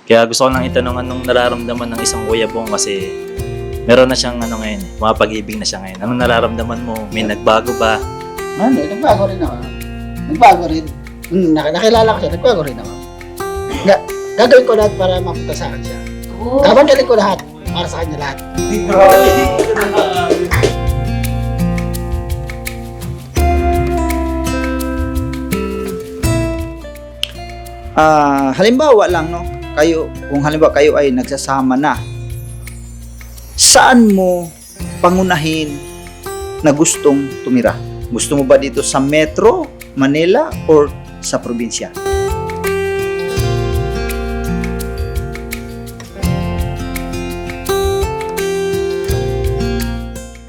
Kaya gusto ko lang itanong anong nararamdaman ng isang Kuya Bong kasi meron na siyang ngayon, mapag-ibig na siya ngayon. Anong nararamdaman mo? May nagbago ba? Nagbago rin ako. Nagbago rin. Nakilala ko siya, nagbago rin ako. Gagawin ko lahat para mapunta sa akin siya. Gagawin ko lahat para sa kanya lahat. Halimbawa lang, no? Kung halimbawa kayo ay nagsasama na, saan mo pangunahin na gustong tumira? Gusto mo ba dito sa Metro Manila or sa probinsya?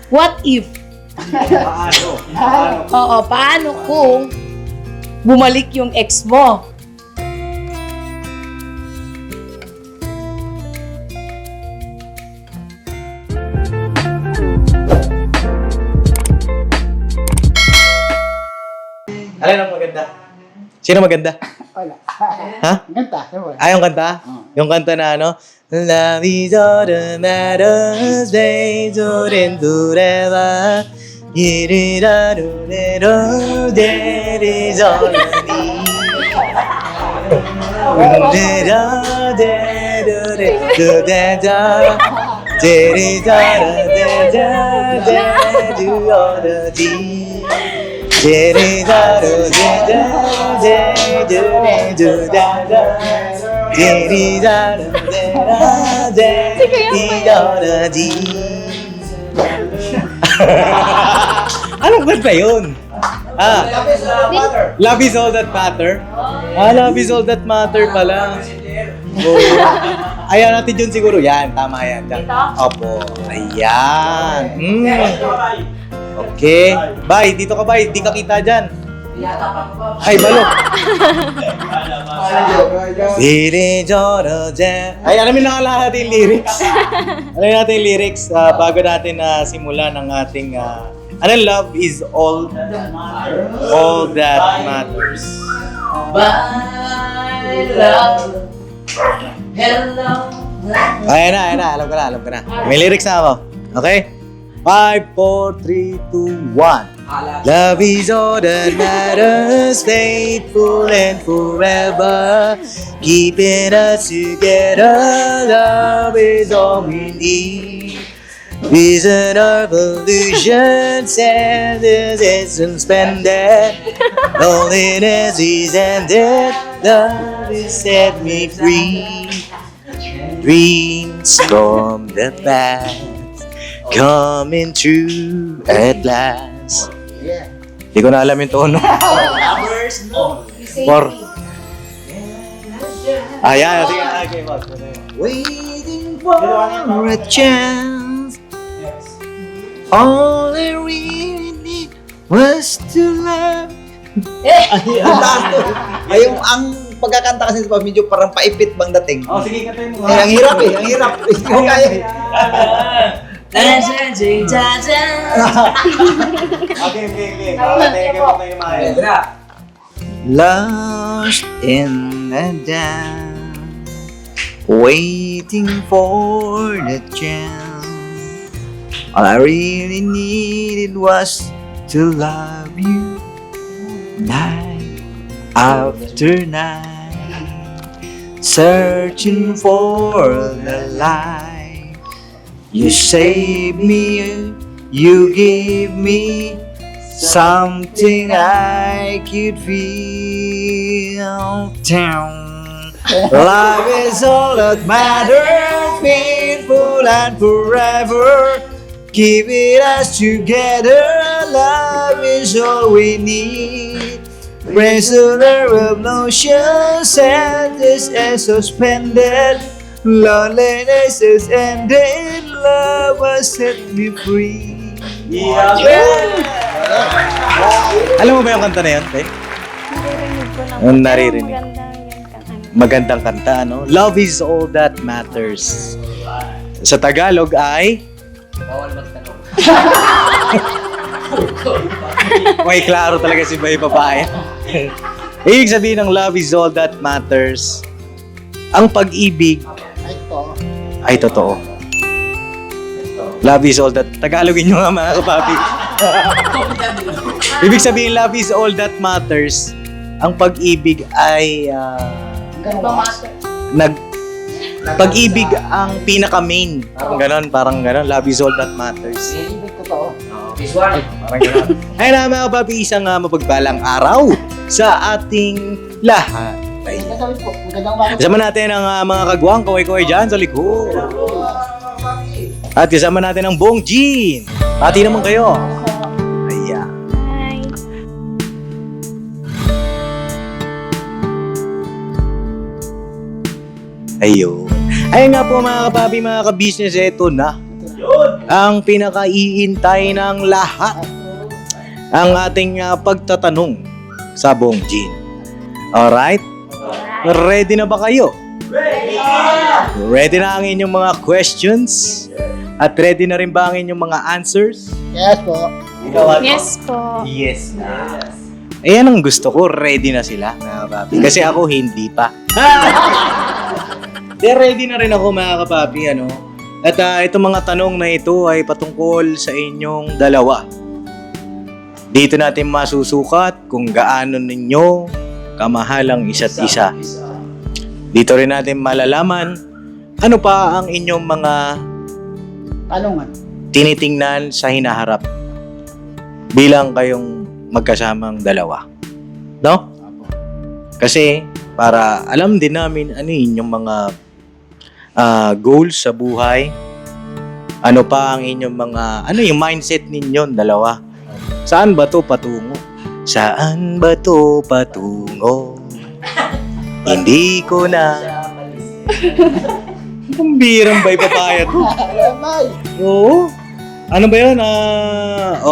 What if? Paano? Oo, paano kung bumalik yung ex mo? Alin ang maganda? Sino maganda? Wala. Ha? Ganda. Yung kanta? Yung kanta na ano? Love is all that matters, days are in forever. Get it out of it all, that is all I need. Anong kanta yun? Love is all that matter. Love is all that matter pala. Oh. Ayan natin yun siguro. Yan, tama yan. Opo. Ayan. Okay. Bye, dito ka bye. Di ka kita dyan. Ay, balok. Ay, alamin na lahat yung lyrics. Alamin natin yung lyrics bago natin simulan ang ating love is all that matters. My love, hello. Ayan na. Alam ko na. May lyrics na ako. Okay? 5, 4, 3, 2, 1. Love is all that matters, faithful and forever. Keeping us together, love is all we need. Vision our illusion, sadness is suspended. Loneliness is ended, love is set me free. Dreams from the past coming true at last. Hindi ko na alam yung tono. For... Ayan, sige. Okay, boss. Waiting for a chance. All I really need was to love. Ay, ang pagkakanta kasi diba, medyo parang paipit bang dating. Oh, sige, katayin mo. Ang hirap eh, ang hirap. Hindi ko kaya. Okay. Lost in the dark, waiting for the chance. All I really needed was to love you night after night, searching for the light. You save me, you give me something I could feel. Love is all that matters, faithful and forever. Keeping us together, love is all we need. Prisoner of notion, sadness is suspended. Loneliness is ended, love has set me free. Yeah! Alam mo ba yung kanta na yun, Tay? Naririnig ko lang. Ang naririnig. Maganda yan. Magandang kanta, no? Love is all that matters. Sa Tagalog ay... Bawal magtanong. May klaro talaga si Bay Babae. Ibig sabihin ng love is all that matters. ang pag-ibig Ay, ito. ay totoo. Love is all that... Tagalogin nyo nga mga kapapi. Ibig sabihin, love is all that matters. Ang pag-ibig ay... Ganun ba? Pag-ibig ang pinaka-main. Parang ganon. Love is all that matters. Ibig totoo. Parang ganon. Ay na mga kapapi, isang mapagbalang araw sa ating lahat. Ay. Magandang po. Magandang umaga. Kasama natin ang mga kagwang kaway-kaway dyan sa likod. At kasama natin ang buong Jean. Pati naman kayo. Ayan. Hi. Ayun. Ayun nga po mga kapapi, mga ka-business, eto na. Ang pinakaiintay ng lahat. Ang ating pagtatanong sa buong Jean. Alright? Ready na ba kayo? Ready na ang inyong mga questions? At ready na rin ba ang inyong mga answers? Yes po. Yes po. Yes na. Ayan ang gusto ko, ready na sila, mga kapapi. Kasi ako hindi pa. Ready na rin ako, mga kapapi, ano? At itong mga tanong na ito ay patungkol sa inyong dalawa. Dito natin masusukat kung gaano ninyo kamahal ang isa't isa. Dito rin natin malalaman ano pa ang inyong mga Tanungan. tinitingnan sa hinaharap bilang kayong magkasamang dalawa. No? Kasi para alam din namin ano yung mga goals sa buhay. Ano pa ang inyong mga, ano yung mindset ninyong dalawa? Saan ba to patungo? Saan ba to patungo? Hindi ko na. Ang birang ba'y papaya to? Bye. Oo. Ano ba yun?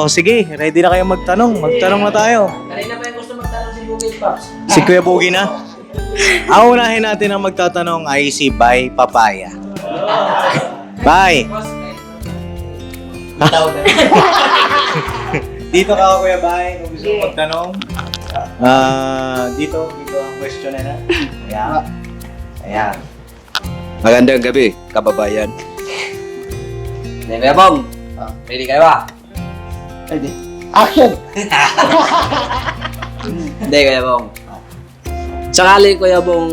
Sige, ready na kayo magtanong. Magtanong na tayo. Kanina pa yung gusto magtanong si Bugay Pops. Si Kuya Boogie na. Ang unahin natin ang magtatanong ay si Bay Papaya. Bay. Dito ka, Kuya Bay, kung gusto mo magtanong. Dito ang question na. Ayan. Magandang gabi, kababayan. Hindi, Kuya Bong. Ready kayo ba? Ready. Action. Hindi, Kuya Bong. Sakali, Kuya Bong,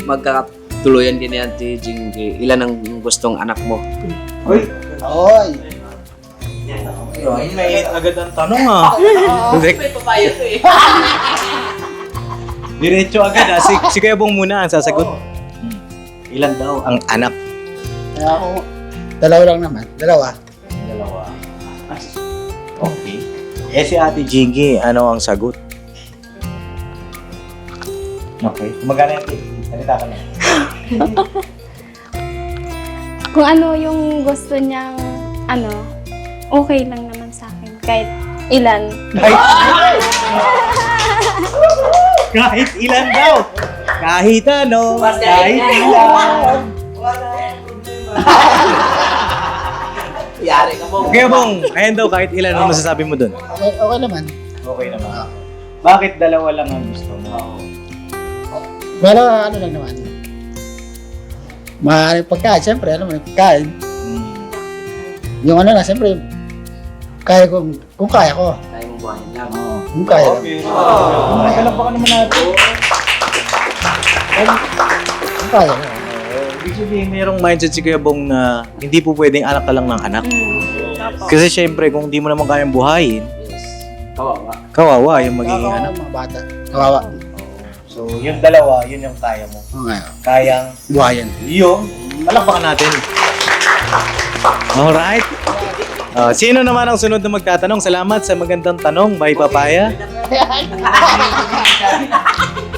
magkakatuluyan din ni Auntie Jinky, ilan ang gustong anak mo? Uy, Oy. may agad ang tanong Diretso agad Si Kuya Bong muna ang sasagot. Ilan daw ang anak? Kaya ako, dalawa lang naman. Dalawa. Dalawa. Okay. Si Ate Jinky, ano ang sagot? Okay. Magkano yung salita ka na? Kung ano yung gusto niyang, okay lang naman sa akin. Kahit ilan. Kahit ilan daw. Kahit ano. Kahit ilan. Yari ka, Bong. Kaya Bong, ayan daw kahit ilan. Ano masasabi mo dun? Okay naman. Okay naman. Bakit dalawa lang ang gusto mo? Pero ano lang naman. Maaaring pagkain, siyempre, alam mo, pagkain. Yung ano na, siyempre, kaya kung kaya ko. Kaya mong buhayin lang. Kung kaya lang. Nagkalampakan naman natin. Kung kaya ko. Ibig sabihin, mayroong mindset si Kuya Bong na hindi po pwedeng anak ka lang ng anak. Kasi syempre, kung hindi mo naman kayang buhayin, Yes. Kawawa. kawawa yung magiging Kawawa anak. ang mga bata. Kawawa. So, yung dalawa, yun yung kaya mo. Okay. Kayang Buhayan. yung palakpakan natin. Alright. Sino naman ang sunod na magtatanong? Salamat sa magandang tanong, Bay Papaya.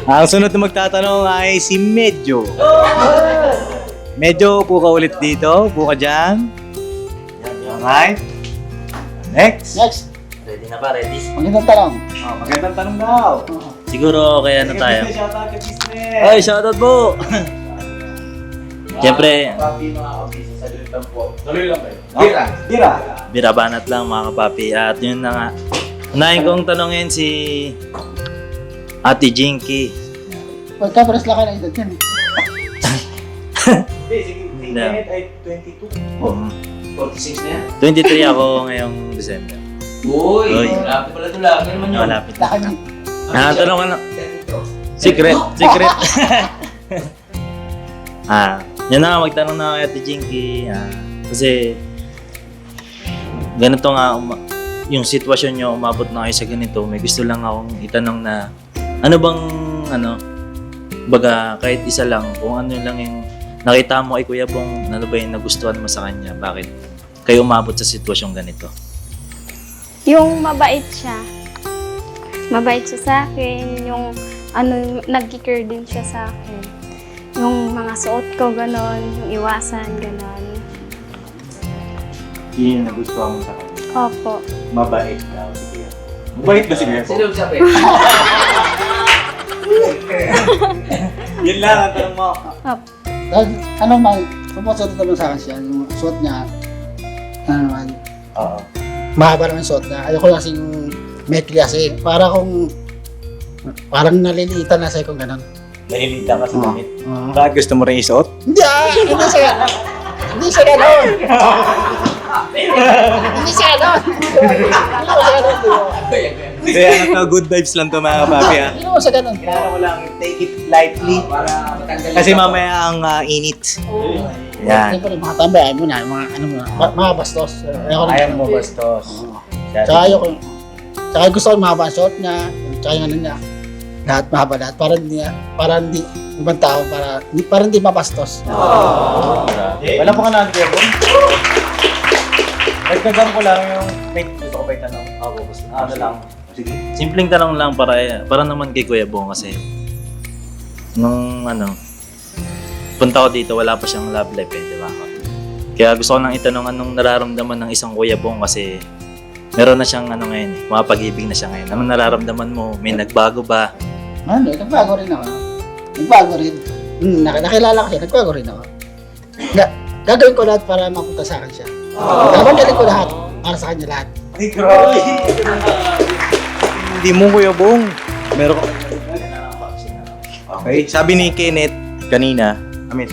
Ang sunod na magtatanong ay si Medyo. Medyo, upo ka ulit dito. Upo ka dyan. Alright. Next. Next. Ready na ba? Ready? Magandang tanong. Magandang tanong daw. Siguro kaya na tayo. Shoutout ka business. Ay, shoutout po! Siyempre, Tira. birabanat lang mga kapapi. At yun na nga. Unahin kong tanongin si Ate Jinky. Pagka-press lang ka ng edad yan. Sige, ay 22. Mm. 46 na yan. 23 ako ngayong December. Uy, Uy. malapit pala ito lang. Ano naman yun? Malapit na. Laki ng... Tanong ka na. Secret. Yan na, magtanong na kay Ate Jinky. Kasi, ganito nga, yung sitwasyon nyo, umabot na kayo sa ganito, may gusto lang akong itanong na, ano bang, baga, kahit isa lang, kung ano lang yung nakita mo kay Kuya Bong, ano ba yung nagustuhan mo sa kanya, bakit kayo umabot sa sitwasyong ganito? Yung mabait siya. Mabait siya sa akin. Yung nag-care din siya sa akin. Yung mga suot ko, ganon. Yung iwasan, ganon. Yun yung nagustuhan mo sa kanya. Opo. Mabait daw si Kuya. Mabait ba si Kuya? Sino sabi? Yun lang ang tanong mo. Dahil, ano man, pumusot naman sa akin siya, yung suot niya, ano naman, Oo. mahaba naman suot niya. Ayoko lang kasing mekli kasi, parang nalilitan na sa'yo kung gano'n. Nalilita ka sa damit. Oo. Bakit gusto mo rin isuot? Hindi hindi siya gano'n. Hindi siya gano'n. Hindi siya gano'n. Kaya good vibes lang to mga papi ha. Hindi mo siya gano'n. Kailangan ko lang take it lightly. Para matanggal Kasi mamaya ang init. Yan. Siyempre, mga tambayan mo na, mga ano mo na, mga bastos. Ayoko Ayaw mo bastos. Tsaka ayoko, tsaka gusto ko mahaba ang suot niya, tsaka yung ano niya, lahat mahaba lahat, para hindi, ibang tao, para hindi mabastos. Wala po ka na Kuya Bong. Nagdagan ko lang yung may gusto ko ba itanong? Ako gusto. Ano lang. Sige. Simpleng tanong lang para naman kay Kuya Bong kasi nung punta ko dito wala pa siyang love life di ba? Kaya gusto ko lang itanong anong nararamdaman ng isang Kuya Bong kasi meron na siyang ngayon, mapag-ibig na siya ngayon. Anong nararamdaman mo? May nagbago ba? Ano, nagbago rin ako. Nagbago rin. Nakilala ko siya, nagbago rin ako. Gagawin ko lahat para mapunta sa akin siya. Gagawin ko lahat para sa kanya lahat. Ay, grabe. Hindi mo Kuya Bong. Meron ko. Okay. Sabi ni Kenneth kanina, sabi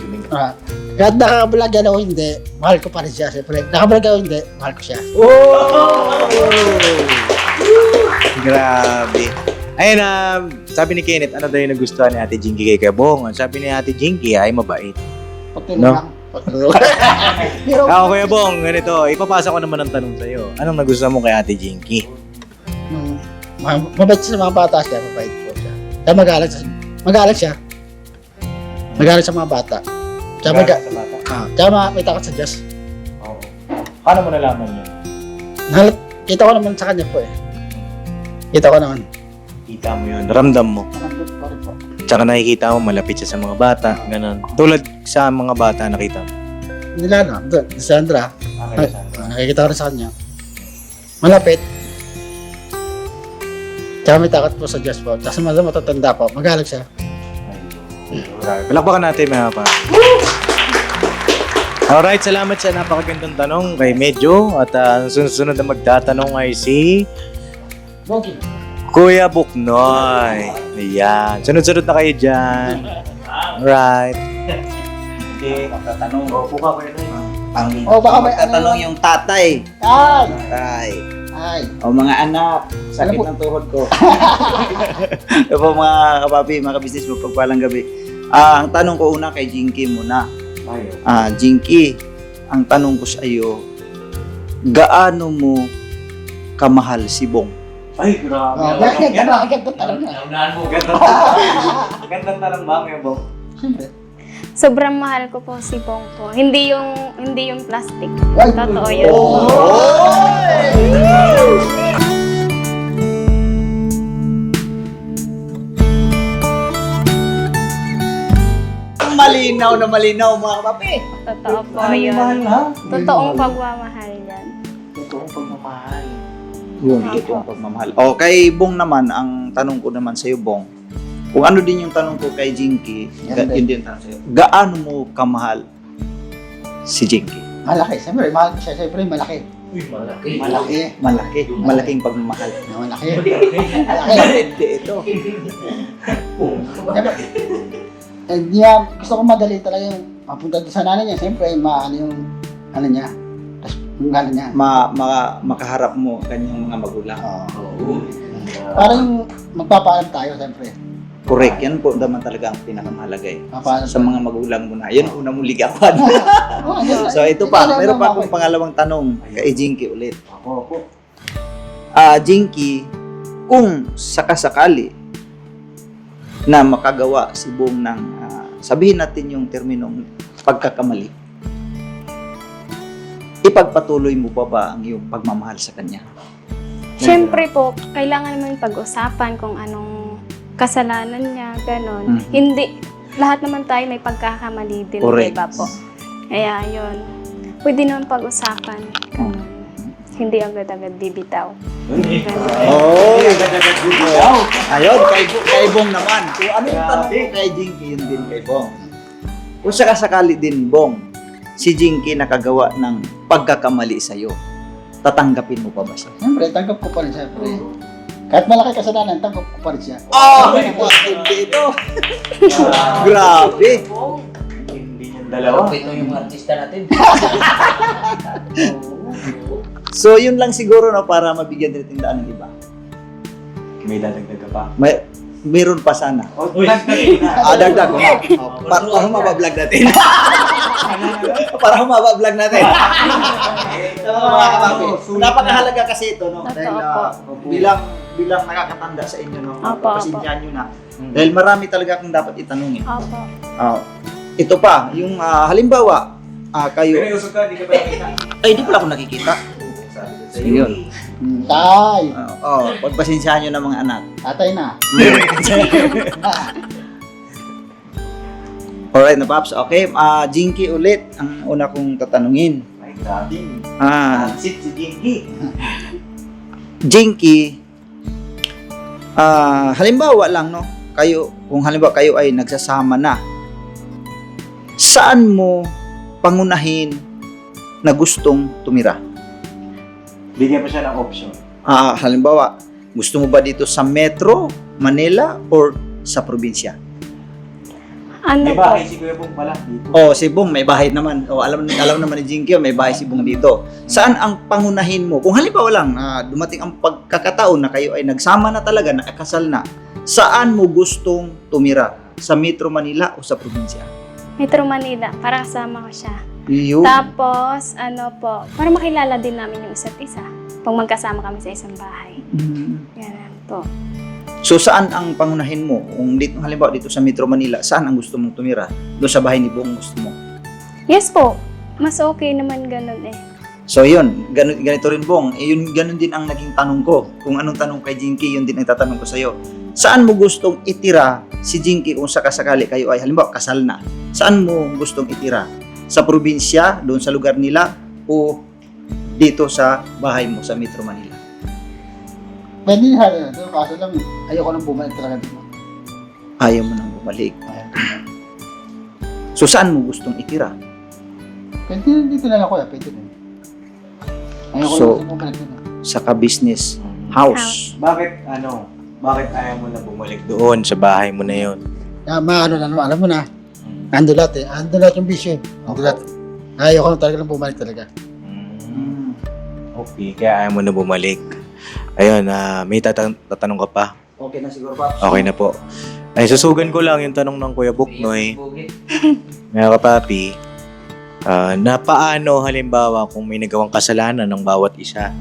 Kahit nakablog yan o hindi, mahal ko pa rin siya. Siyempre, nakablog ako hindi, mahal ko siya. Grabe. Ayun, sabi ni Kenneth, ano daw yung nagustuhan ni Ate Jinky kay Kuya Bong? Ang sabi ni Ate Jinky ay mabait. Pagtulong No? lang. Pagtulong. Pero, Ako Kuya Bong, ganito, ipapasa ko naman ang tanong sa'yo. Anong nagustuhan mo kay Ate Jinky? mabait siya sa mga bata siya, mabait po siya. Kaya magalang siya. Magalang sa mga bata. Kaya Sa bata? kaya may takot sa Diyos. Oo. Paano mo nalaman yun? Kita ko naman sa kanya po eh. Kita ko naman. Kita mo yun, ramdam mo. Nandun pa rin po. Tsaka nakikita mo, malapit siya sa mga bata. Ganon. Tulad sa mga bata nakita mo. Nila na, doon, si Sandra. Okay, Nakikita ko rin sa kanya. Malapit. Tsaka may takot po sa Diyos po. Tsaka sa matatanda po, magalang siya. Palakpakan natin mga pa. Alright, salamat sa napakagandang tanong kay Medyo. At ang sunod na magtatanong ay si Bogi. Kuya Buknoy. Ayan. Sunod-sunod na kayo dyan. Alright. Hindi, magtatanong. Opo ka kayo Baka may Magtatanong yung tatay. Ay! Tatay. Ay! O mga anak, sakit Ano po? ng tuhod ko. Ito po mga kapapi, mga kabisnes mo, pagpalang gabi. Ang tanong ko una kay Jinky muna. Jinky, ang tanong ko sa iyo, gaano mo kamahal si Bong? Ay, grabe. Ganda talaga. Naunahan mo. Gandang tanong ba, Kuya Bong? Siyempre. Sobrang mahal ko po si Bong po. Hindi yung plastic. Ay, Totoo yun. Malinaw na malinaw mga kapapi. Totoo po Ano yung mahal yun. ha? Totoong pagmamahal yan. Totoong pagmamahal. Yun, totoong pagmamahal. O, kay Bong naman, ang tanong ko naman sa iyo, Bong, kung ano din yung tanong ko kay Jinky, yun din ang tanong sa'yo. Gaano mo kamahal si Jinky? Malaki. Siyempre, mahal ko siya. Siyempre, malaki. Uy, malaki. Malaki. Malaki. Malaking pagmamahal. Malaki. Hindi ito. Siyempre, gusto ko madali talaga yung mapunta doon sa nanay niya, siyempre, maano yung, ano niya, tas, yung ano niya. Makaharap mo kanyang mga magulang. Parang magpapaalam tayo, siyempre. Correct. Yan po naman talaga ang pinakamahalaga eh. Papaalam Sa mga magulang mo na. Yan ang una mong ligawan. So ito pa, meron pa akong pangalawang tanong kay Jinky ulit. Jinky, kung sakasakali na makagawa si Bong ng, sabihin natin yung terminong pagkakamali, ipagpatuloy mo ba ang iyong pagmamahal sa kanya? Siyempre po, kailangan naman pag-usapan kung anong kasalanan niya, ganon. Mhm. Hindi, lahat naman tayo may pagkakamali din, Correct. diba po? Kaya yun, pwede naman pag-usapan. Ganon. Hindi agad-agad bibitaw. Oh, ayun, kay Bong naman. Kung ano yung tanong ko kay Jinky, yun din kay Bong. Kung sakasakali din, Bong, si Jinky nakagawa ng pagkakamali sa'yo, tatanggapin mo pa ba siya? Siyempre, tanggap ko pa rin siya, pre. Kahit malaki kasalanan, tanggap ko pa rin siya. Oh, hindi ito. Grabe. Ito yung mga artista natin. So, yun lang siguro no, para mabigyan din tindaan ng iba. May dadagdag ka pa. Meron pa sana. Dagdag ko. Para humaba-vlog natin. Para humaba-vlog natin. Mga kapapi, napakahalaga kasi ito, no? Dahil Totoo bilang nakakatanda sa inyo, no? Opo, Pasensyahan nyo na. Dahil marami talaga akong dapat itanong, eh. Opo. Ito pa, yung halimbawa, kayo... usog ka, di ka pa nakita. Ay, di pala ako nakikita. So, yun. Tay! Pagpasensyahan nyo ng mga anak. Tatay na. Alright na, Paps. Okay, Jinky ulit ang una kong tatanungin. Ay, grabe. Sit si Jinky. Jinky, halimbawa lang, no? Kung halimbawa kayo ay nagsasama na, saan mo pangunahin na gustong tumira? Bigyan pa siya ng option. Halimbawa, gusto mo ba dito sa Metro, Manila, or sa probinsya? Ano May po? bahay si Kuya Bong pala dito. Si Bong may bahay naman. Alam naman ni Jinky, may bahay si Bong dito. Saan ang pangunahin mo? Kung halimbawa lang, dumating ang pagkakataon na kayo ay nagsama na talaga, nakakasal na, saan mo gustong tumira? Sa Metro Manila o sa probinsya? Metro Manila, para kasama ko siya. Yun. Tapos, para makilala din namin yung isa't isa. Pag magkasama kami sa isang bahay. Ganun po. So saan ang pangunahin mo? Kung dito, halimbawa dito sa Metro Manila, saan ang gusto mong tumira? Doon sa bahay ni Bong gusto mo? Yes po, mas okay naman ganun eh. So yun, ganito rin Bong. Ganun din ang naging tanong ko. Kung anong tanong kay Jinky, yun din ang tatanong ko sa'yo. Saan mo gustong itira si Jinky kung sakasakali kayo ay halimbawa kasal na? Saan mo gustong itira? Sa probinsya, doon sa lugar nila, o dito sa bahay mo sa Metro Manila? Pwede na doon, kaso lang, ayoko nang bumalik talaga dito. Ayaw mo nang bumalik. So saan mo gustong itira? Pwede na dito na lang kuya, pwede na. Ayoko So, nang bumalik dito. Sa ka-business house. Bakit ayaw mo na bumalik doon sa bahay mo na yun? Alam mo na, ando lahat eh. Ando lahat yung bisyo. Ando lahat. Ayoko na talaga nang bumalik talaga. Okay, kaya ayaw mo na bumalik. Ayun, may tatanong ka pa. Okay na siguro, Paps? Okay na po. Ay, susugan ko lang yung tanong ng Kuya Buknoy. Mga kapapi, na paano halimbawa kung may nagawang kasalanan ng bawat isa,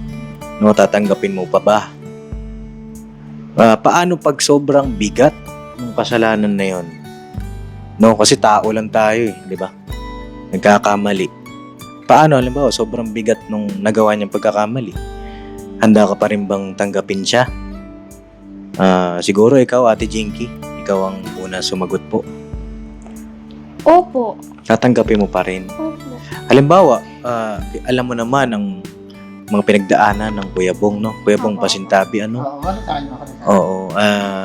no, tatanggapin mo pa ba? Paano pag sobrang bigat ng kasalanan na yon? No, kasi tao lang tayo eh, di ba? Nagkakamali. Paano halimbawa sobrang bigat nung nagawa niyang pagkakamali? Handa ka pa rin bang tanggapin siya? Siguro ikaw, Ate Jinky, ikaw ang una sumagot po. Opo. Tatanggapin mo pa rin. Opo. Halimbawa, alam mo naman ang mga pinagdaanan ng Kuya Bong, no? Kuya Bong Opo. Pasintabi, ano? Oo, ano sa akin, ako sa akin. Oo,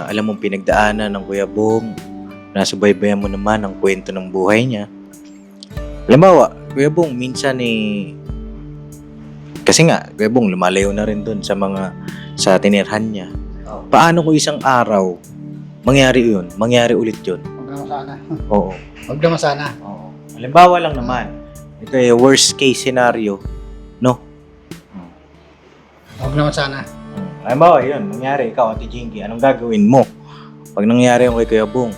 alam mong pinagdaanan ng Kuya Bong, nasubaybayan mo naman ang kwento ng buhay niya. Halimbawa, Kuya Bong, minsan kasi nga, Kuya Bong, lumalayo na rin dun sa tinirhan niya. Paano kung isang araw, mangyari ulit yun? Huwag naman sana. Oo. Huwag naman sana. Halimbawa lang naman, ito ay worst case scenario, no? Huwag naman sana. Halimbawa, yun, nangyari, ikaw, Ate Jinky, anong gagawin mo? Pag nangyari yung kay Kuya Bong.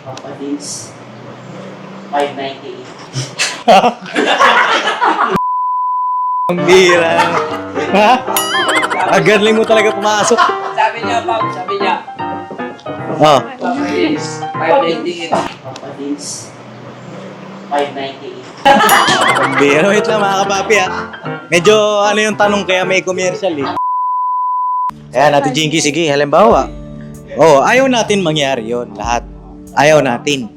Papadins. 598. Ang bira. Ha? Agarling mo talaga pumasok. Sabi niya, Pao, sabi niya. Oh. Papadins. 598. Papadins. 598. Ang bira. Wait lang mga kapapi ha. Medyo ano yung tanong kaya may commercial eh. Ayan, Ate Jinky, sige, halimbawa. Oh, ayaw natin mangyari yon lahat. Ayaw natin.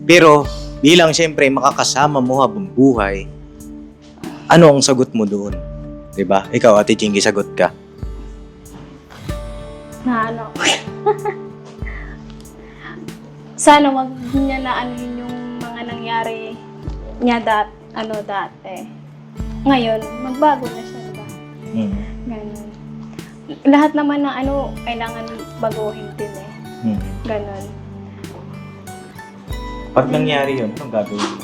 Pero bilang siyempre makakasama mo habang buhay, ano ang sagot mo doon? 'Di ba? Ikaw, Ate Jinky, sagot ka. Na ano. Sana wag niya na ano yung mga nangyari niya dati. Ngayon, magbago na siya, diba? Ganon. Lahat naman ng ano, kailangan baguhin din eh. Ganon. Pag nangyari yun, anong gagawin mo?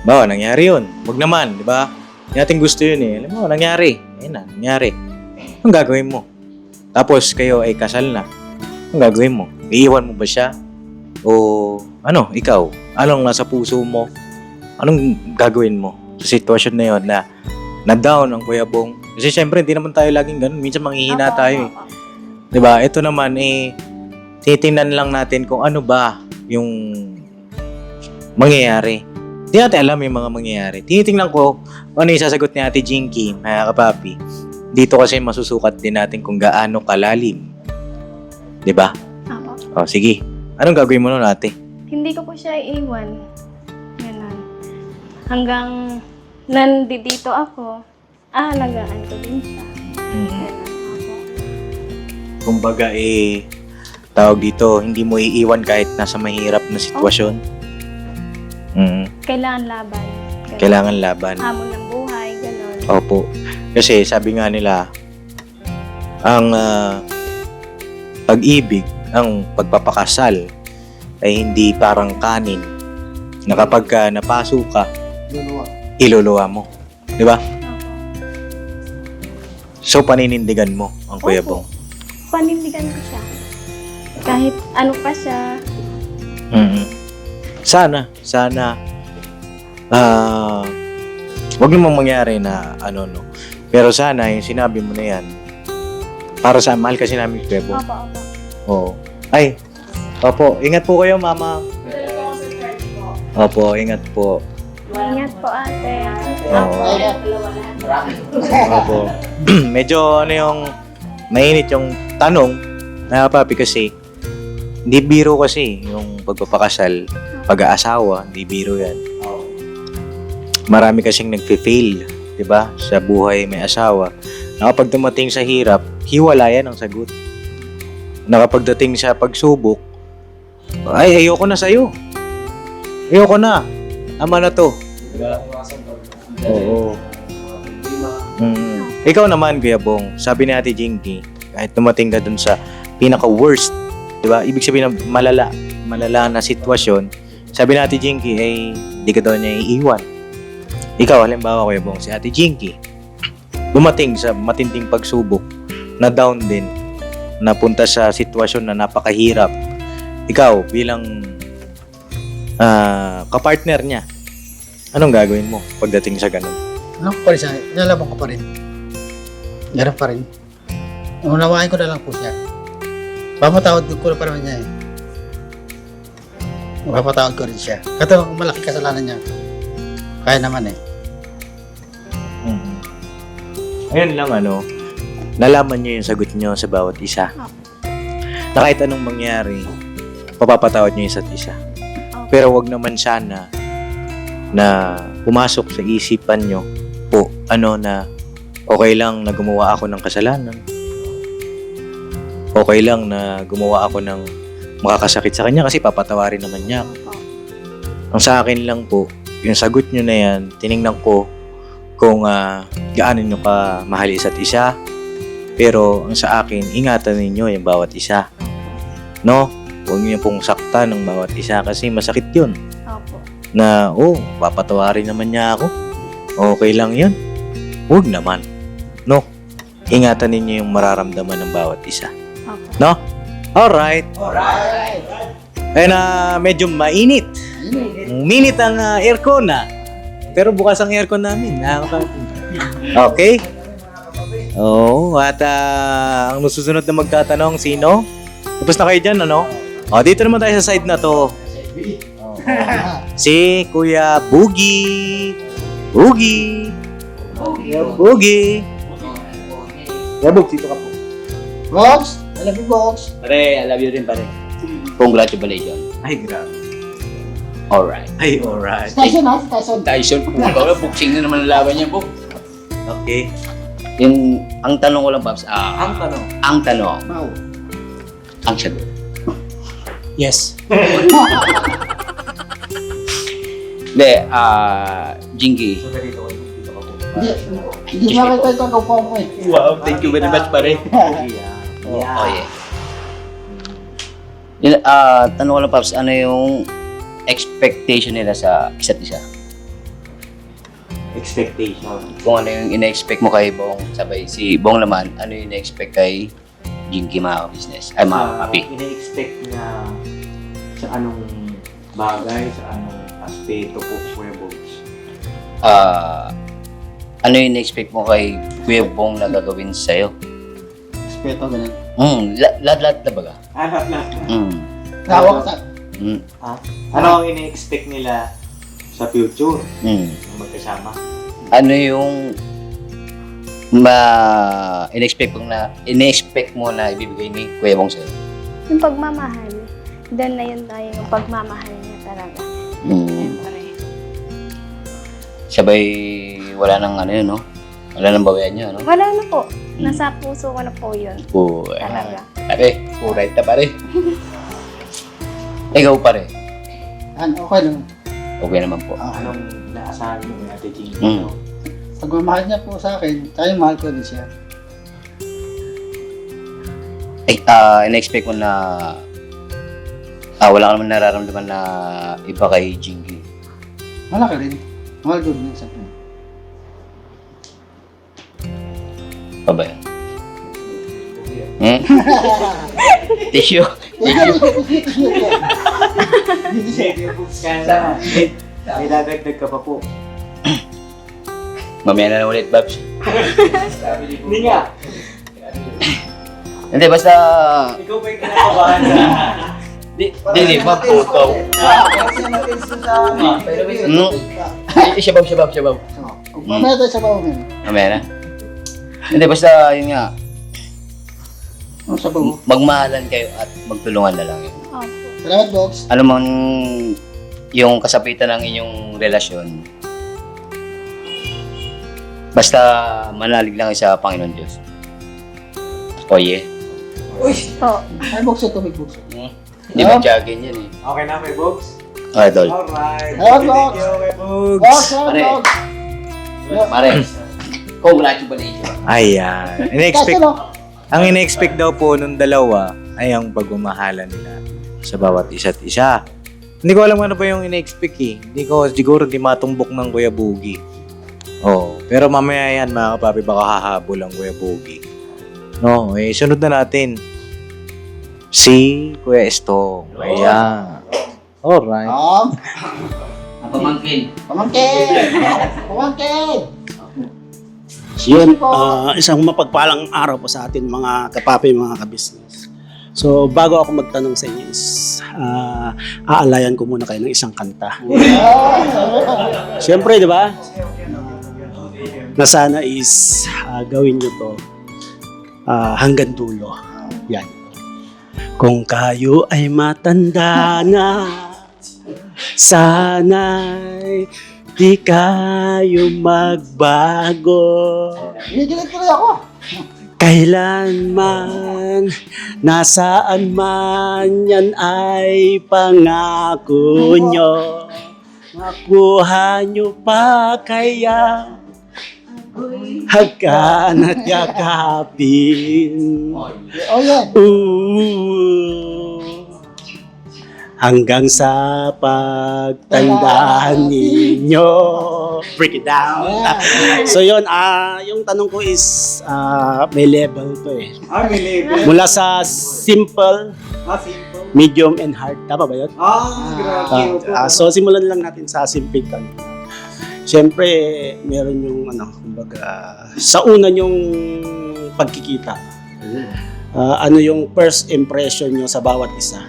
Bawa, nangyari yun. Wag naman, di ba? Hindi natin gusto yun eh. Alam mo, nangyari. Ayun na, nangyari. Anong gagawin mo? Tapos kayo ay kasal na. Anong gagawin mo? Iiwan mo ba siya? O ano, ikaw? Anong nasa puso mo? Anong gagawin mo sa sitwasyon na yun na down ang Kuya Bong? Kasi syempre, hindi naman tayo laging ganun. Minsan manghihina tayo eh. Di ba? Ito naman eh, titingnan lang natin kung ano ba yung mangyayari. Hindi natin alam yung mga mangyayari. Tinitingnan ko kung ano yung sasagot ni Ate Jinky, mga kapapi. Dito kasi masusukat din natin kung gaano kalalim. Di ba? Ako. O, sige. Anong gagawin mo nun, ate? Hindi ko po siya iiwan. Ganon. Hanggang nandito ako, aalagaan ko din siya. Ganon ako. Kumbaga tawag dito, hindi mo iiwan kahit nasa mahirap na sitwasyon. Kailangan laban. Ganon. Kailangan laban. Hamon ng buhay, ganon. Opo. Kasi sabi nga nila, ang pag-ibig, ang pagpapakasal ay hindi parang kanin na kapag napaso ka, iluluwa mo. Di ba? So, paninindigan mo ang Kuya Opo. Bong. Panindigan ko siya. Kahit ano pa siya, Sana, wag namang mangyari na ano, no. Pero sana, yung sinabi mo na yan, para sa mahal kasi namin Kuya Bong. opo. Oo. Ay, opo, ingat po kayo, mama. Opo, ingat po. Ingat po ate. Oo. Opo. Medyo ano yung mainit yung tanong na papi kasi hindi biro kasi yung pagpapakasal, pag-aasawa, hindi biro yan. Marami kasing nagfe-fail, 'di ba? Sa buhay may asawa. Na kapag dumating sa hirap, hiwalayan ang sagot. Na kapag dating sa pagsubok, ay ayoko na sa'yo. Ayoko na. Tama na to. Oo. Ikaw naman, Kuya Bong, sabi ni Ate Jinky, kahit dumating ka dun sa pinaka-worst, di ba? Ibig sabihin na malala na sitwasyon, sabi ni Ate Jinky, ay di ka daw niya iiwan. Ikaw, halimbawa, Kuya Bong, si Ate Jinky, dumating sa matinding pagsubok, na down din, napunta sa sitwasyon na napakahirap. Ikaw, bilang kapartner niya, anong gagawin mo pagdating sa ganun? Ano ko pa rin siya, nilalaban ko pa rin. Ganun pa rin. Unawain ko na lang po siya. Papatawad ko na pa naman niya eh. Papatawad ko rin siya. Kasi malaki kasalanan niya. Kaya naman eh. Ayun lang nalaman niyo yung sagot niyo sa bawat isa. Na kahit anong mangyari, papapatawad niyo yung isa't isa. Pero wag naman sana na pumasok sa isipan niyo po na okay lang na gumawa ako ng kasalanan. Okay lang na gumawa ako ng makakasakit sa kanya kasi papatawarin naman niya. Ang sa akin lang po, yung sagot nyo na yan, tinignan ko kung gaano nyo ka mahal isa't isa. Pero ang sa akin, ingatan ninyo yung bawat isa. No? huwag niyo pong saktan ng bawat isa kasi masakit yun. Opo. Na, papatawarin naman niya ako. Okay lang yun. Huwag naman. No? Ingatan ninyo yung mararamdaman ng bawat isa. Opo. No? Alright. Ayun na, medyo mainit. Minit ang aircon na. Pero bukas ang aircon namin. Okay? At ang susunod na magtatanong, sino? Tapos na kayo dyan, ano? Dito naman tayo sa side na to. Si Kuya Boogie. Boogie. Boogie. Kuya Boogie, dito ka po. Box, I love you, Box. Pare, I love you rin pare. Congratulations. Ay, grabe. Alright. Ay, alright. Tyson ha, Tyson. Tyson, boxing na naman ang laban niya, Bob. Okay. Ang tanong ko lang, Babs, Ang tanong. ang tanong, Wow. ang sagot. Yes. Hindi, Jinky. Hindi na kayo kagawin ko eh. Wow, thank you very much, pare. Oh, yeah. Tanong ko lang, Paps, ano yung expectation nila sa isa't isa? Expectation. Kung ano yung ina-expect mo kay Bong, sabay si Bong naman, ano yung ina-expect kay Jinky, mga business, ay mga kapi? Ina-expect na sa anong bagay, sa anong aspeto po, Kuya Bogs? Ano yung ina-expect mo kay Kuya Bong na gagawin sa'yo? Respeto, ganun. Lahat-lahat na baga? Lahat. Tawa ka sa... Ano ang ina-expect nila sa future ng magkasama? Ano yung ina-expect mo na ibibigay ni Kuya Bong sa'yo? Yung pagmamahal. Doon na yun tayo, yung pagmamahal niya talaga. Siyempre. Sabay, wala nang ano yun, no? Wala nang bawayan niya, no? Wala na po. Nasa puso ko na po yun. Talaga. Pare, alright na pare. Ikaw pare, Okay lang. okay naman po. Anong naasahan mo kay Ate Jinky? Mm. Pagmamahal niya po sa akin, tayo mahal ko din siya. In-expect mo na wala ka naman nararamdaman na iba kay Jinky. Wala ka rin. Mahal ko din sa akin. Pa ba yan? Tissue. Sige, Bogs ka na. May dadagdag ka pa po. Mamaya na lang ulit, Babs. Hindi nga. Hindi, basta... Ikaw ba yung kinakabahan sa... Hindi, magpukaw. Shabab. Mamaya tayo sa bawo ngayon. Mamaya na. Hindi, basta yun nga. Sa bawo. Magmahalan kayo at magtulungan na lang yun. Opo. Salamat, Box. Ano man yung kasapitan ng inyong relasyon, basta manalig lang kayo sa Panginoon Diyos. Oh yeah. Po. Ay, Box ito, big Box. Hindi ba jogging yan eh. Okay na kay Bogs? Okay, tol. Alright. Salamat, Box. Thank you, kay Bogs. Box, salamat, Pare. Box. Pare, congratulations. Ayan. Tyson, no? Ang ina-expect daw po nung dalawa ay ang pagmamahalan nila sa bawat isa't isa. Hindi ko alam ano pa yung ina-expect eh. Siguro di matumbok ng Kuya Boogie. Pero mamaya yan mga kapapi, baka hahabol ang Kuya Boogie. Sunod na natin. Si Kuya Estong. Ayan. Alright. Ang pamangkin. Pamangkin! Yun, isang mapagpalang araw po sa atin mga kapapi, mga kabisnes. So, bago ako magtanong sa inyo is, aalayan ko muna kayo ng isang kanta. Siyempre, di ba? Na sana is gawin nyo to hanggang dulo. Yan. Kung kayo ay matanda na, sana'y di kayo magbago. Ginigilit ko rin ako. Kailanman, nasaan man yan ay pangako nyo. Makuha nyo pa kaya hagkan at yakapin. Oh, yeah. Ooh. hanggang sa pagtandaan ninyo. Break it down. So yun, yung tanong ko is may level to eh. May label. Mula sa simple, Simple. medium, and hard. Tama ba yun? Grabe. So simulan lang natin sa simple tanong. Siyempre, meron yung kumbaga, sa una yung pagkikita. Ano yung first impression nyo sa bawat isa?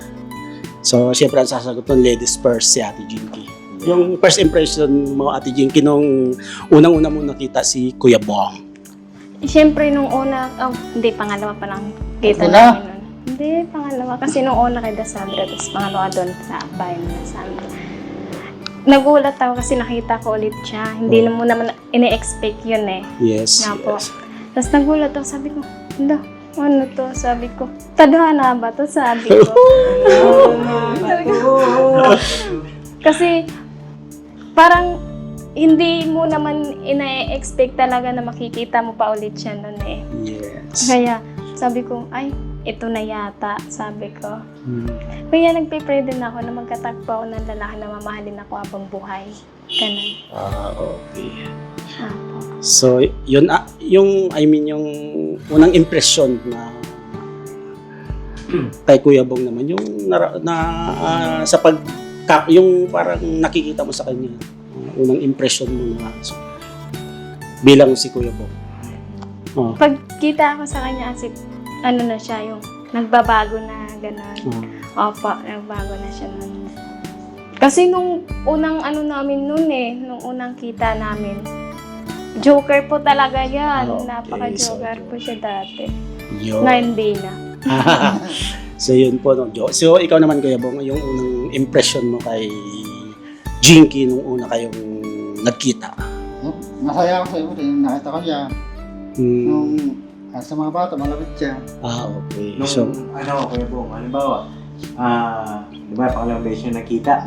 So, siyempre ang sasagot ng ladies first si Ate Jinky. Yung first impression mo, Ate Jinky, nung unang-una mo nakita si Kuya Bong. Siyempre, nung una, hindi, pangalawa pa lang kita Wala. namin nun. Hindi, pangalawa. Kasi nung una kay Dasandra, tapos pangalawa doon sa bahay ni Dasandra. Nagulat ako kasi nakita ko ulit siya. Hindi mo naman ine-expect yun eh. Yes, Nga po. yes. Tapos nagulat ako, sabi ko, ano to? Sabi ko, tadhana ba to? Sabi ko. Sabi ko. Kasi parang hindi mo naman ina-expect talaga na makikita mo pa ulit siya nun eh. Yes. Kaya sabi ko, ay, ito na yata, sabi ko. Kaya nagpe-pray din ako na magkatagpo ako ng lalaki na mamahalin ako habang buhay. Ganun. Okay. Apo. So, yun, yung unang impression na kay Kuya Bong naman, yung sa yung parang nakikita mo sa kanya, unang impression mo na bilang si Kuya Bong. Pagkita ako sa kanya, kasi ano na siya, yung nagbabago na gano'n. Opo, nagbago na siya nun. Kasi nung unang namin nun nung unang kita namin, joker po talaga yan. Okay, Napaka-joker po siya dati. Yun. Na hindi na. So yun po. No? So ikaw naman Kuya Bong, yung unang impression mo kay Jinky nung una kayong nagkita. Masaya ako sa iyo rin. Nakita ko siya. Nung sa mga bata, malapit siya. Okay. Nung, So, Kuya Bong, halimbawa, di ba, pangalawang beses yung nakita.